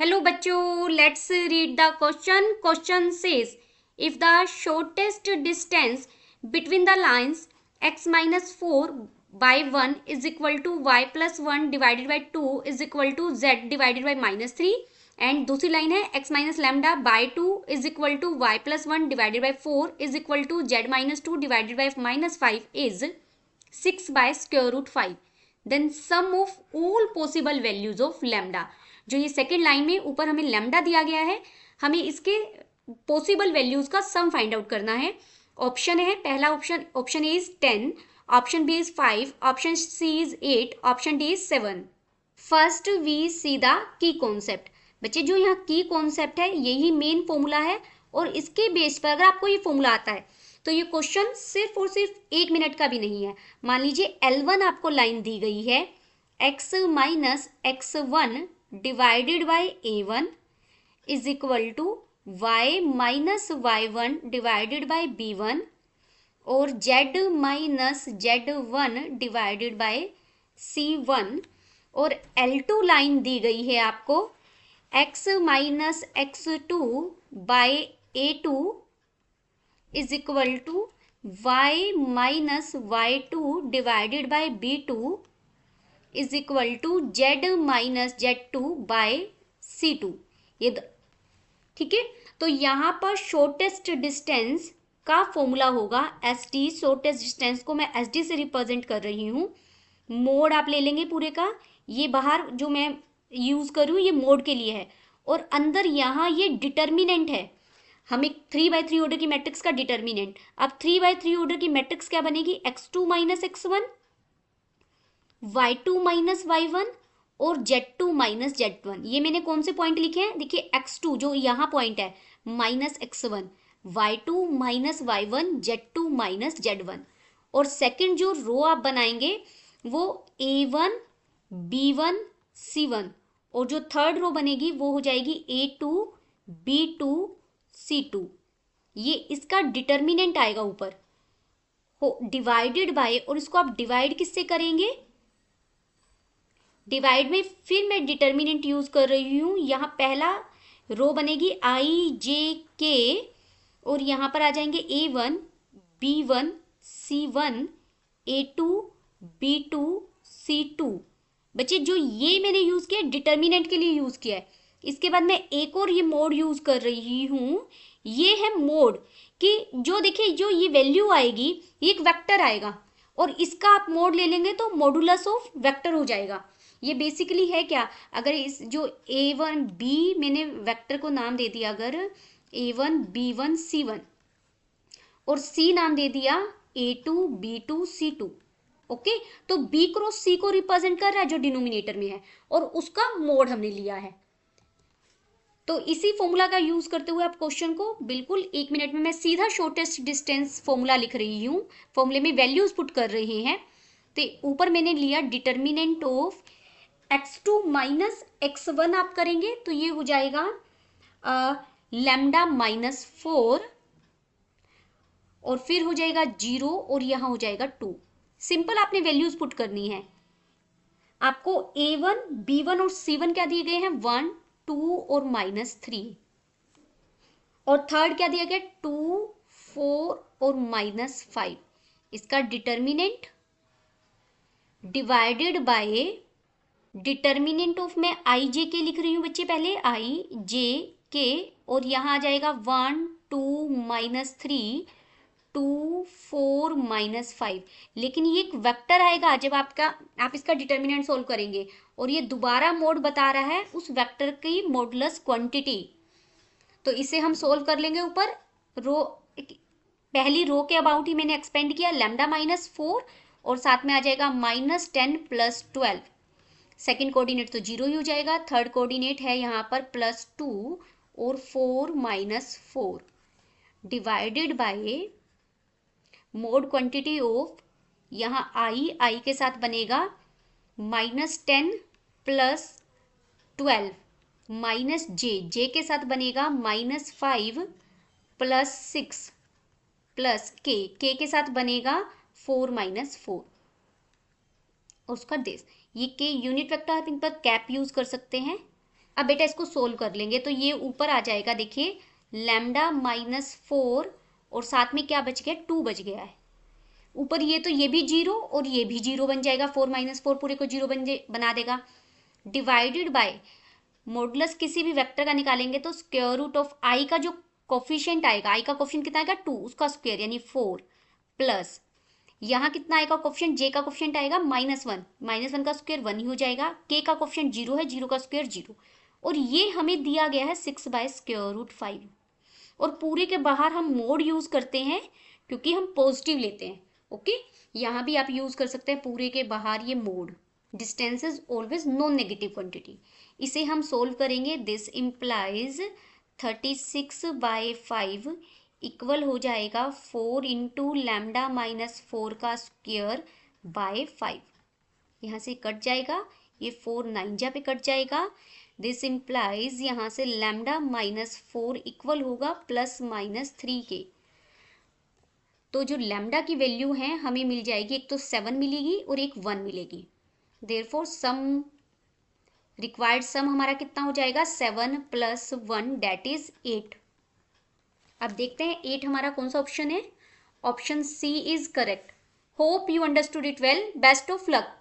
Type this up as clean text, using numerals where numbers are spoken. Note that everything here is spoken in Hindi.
हेलो बच्चों, let's read the question. Question says if the shortest distance between the lines x minus 4/1 is equal to y plus 1 divided by 2 is equal to z divided by -3. And दूसरी लाइन है x minus lambda by 2 is equal to y plus 1 divided by 4 is equal to z minus 2 divided by -5 is 6/√5. Then sum of all possible values of lambda. जो ये सेकेंड लाइन में ऊपर हमें लैम्डा दिया गया है, हमें इसके पॉसिबल वैल्यूज का सम फाइंड आउट करना है. ऑप्शन है, पहला option A is 10, option B is 5, option C is 8, option D is 7. First we see the key concept. बच्चे जो यहाँ की कॉन्सेप्ट है यही मेन फॉर्मूला है और इसके बेस पर अगर आपको ये फॉर्मूला आता है तो ये क्वेश्चन सिर्फ और सिर्फ 1 मिनट का भी नहीं है. मान लीजिए L1 आपको लाइन दी गई है, x minus x1 divided by a1 is equal to y minus y1 divided by b1 और z minus z1 divided by c1. और L2 लाइन दी गई है आपको x minus x2 by a2 is equal to y minus y2 divided by b2 is equal to z minus z2 by c2. ये ठीक है. तो यहाँ पर शॉर्टेस्ट डिस्टेंस का फॉर्मूला होगा SD. शॉर्टेस्ट डिस्टेंस को मैं SD से रिप्रेजेंट कर रही हूँ. मोड आप ले लेंगे पूरे का. ये बाहर जो मैं यूज कर रही हूँ ये मोड के लिए है और अंदर यहाँ ये डिटर्मिनेंट है. हमें 3/3 ऑर्डर की मैट्रिक्स का डिटर्मिनेंट. अब 3/3 ऑर्डर की मैट्रिक्स क्या बनेगी? x2 minus x1, y2 minus y1 और z2 माइनस z1. ये मैंने कौन से पॉइंट लिखे हैं? देखिए x2 जो यहाँ पॉइंट है minus x1, y2 minus y1, z2 minus z1. और सेकंड जो रो आप बनाएंगे वो a1 b1 c1 और जो थर्ड रो बनेगी वो हो जाएगी a2 b2 c2. ये इसका डिटर्मिनेंट आएगा ऊपर हो डिवाइडेड बाय, और इसको आप डिवाइड किससे करेंगे? डिवाइड में फिर मैं डिटर्मिनेंट यूज कर रही हूँ. यहाँ पहला रो बनेगी i j k और यहाँ पर आ जाएंगे a1 b1 c1 a2 b2 c2. बच्चे जो ये मैंने यूज किया डिटर्मिनेंट के लिए यूज किया है. इसके बाद मैं एक और ये मोड यूज कर रही हूँ. ये है मोड कि जो देखिए जो ये वैल्यू आएगी ये एक वेक्टर आएगा और इसका आप मोड ले लेंगे तो मॉडुलस ऑफ वेक्टर हो जाएगा. ये बेसिकली है क्या? अगर इस जो a1 b मैंने वेक्टर को नाम दे दिया अगर a1 b1 c1 और c नाम दे दिया a2 b2 c2. ओके, तो b क्रॉस c को रिप्रेजेंट कर रहा है जो डिनोमिनेटर में है और उसका मोड हमने लिया है. तो इसी फॉर्मूला का यूज करते हुए आप क्वेश्चन को बिल्कुल 1 मिनट में मैं सीधा शॉर्टेस्ट डिस्टेंस फॉर्मूला लिख रही हूँ. फॉर्मूले में वैल्यूज पुट कर रहे हैं. तो ऊपर मैंने लिया determinant of x2 minus x1 आप करेंगे तो ये हो जाएगा लैम्डा माइनस 4 और फिर हो जाएगा 0 और यहाँ हो जाएगा 2. सिंपल आपने वैल्यूज पुट करनी है. आपको a1 b1 और c1 क्या दिए गए हैं? 1 2 और -3 और थर्ड क्या दिया गया? 2 4 और -5. इसका determinant divided by determinant of मैं आई जे के लिख रही हूँ बच्चे पहले i-j-k और यहाँ आ जाएगा 1 2 -3 2 4 -5. लेकिन ये एक वेक्टर आएगा जब आप इसका डिटर्मिनेंट सोल्व करेंगे और ये दोबारा मोड बता रहा है उस वेक्टर की मॉडुलस क्वांटिटी. तो इसे हम सोल्व कर लेंगे. ऊपर रो पहली रो के अबाउट ही मैंने एक्सपेंड किया लैम्डा -4 और साथ में आ जाएगा -10 प्लस 12. सेकेंड कोऑर्डिनेट तो 0 ही हो जाएगा. थर्ड कोऑर्डिनेट है यहाँ पर +2 और 4 -4 divided by mode quantity of यहाँ आई के साथ बनेगा -10 प्लस 12 माइनस जे के साथ बनेगा -5 प्लस 6 प्लस के के साथ बनेगा 4 -4 उसका देश. ये के यूनिट वेक्टर आप इन पर कैप यूज कर सकते हैं. अब बेटा इसको सोल्व कर लेंगे तो ये ऊपर आ जाएगा, देखिए लैम्डा -4 और साथ में क्या बच गया, 2 बच गया है ऊपर। ये तो ये भी जीरो और ये भी जीरो बन जाएगा, 4 - 4 पूरे को जीरो बना देगा। डिवाइडेड बाय मॉडुलस किसी भी वेक्टर का निकालेंगे तो स्क्वायर रूट ऑफ आई का जो कोफिशिएंट आएगा, आई का कोफिशिएंट कितना आएगा 2, उसका स्क्वायर यानी 4 प्लस यहाँ कितना आएगा कोफिशिएंट, जे का कोफिशिएंट आएगा -1, -1 का स्क्वायर 1 ही हो जाएगा। के का कोफिशिएंट 0 है, 0 का स्क्वायर 0। और ये हमें दिया गया है 6/√5। और पूरे के बाहर हम मोड यूज करते हैं क्योंकि हम पॉजिटिव लेते हैं। ओके, यहाँ भी आप यूज कर सकते हैं पूरे के बाहर ये mode. Distance is always non negative quantity. इसे हम सोल्व करेंगे, दिस इम्प्लाइज 36/5 इक्वल हो जाएगा 4 इंटू लैम्डा -4 का स्क्वायर बाय 5। यहाँ से कट जाएगा, ये 4 9 जा पे कट जाएगा। दिस इम्प्लाइज यहाँ से लैम्डा -4 इक्वल होगा ±3 के। तो जो लैम्डा की वैल्यू है हमें मिल जाएगी, एक तो 7 मिलेगी और एक 1 मिलेगी। देयरफॉर सम रिक्वायर्ड सम हमारा कितना हो जाएगा, 7 + 1 दैट इज 8। अब देखते हैं 8 हमारा कौन सा ऑप्शन है। Option C is correct. Hope you understood it well. Best of luck.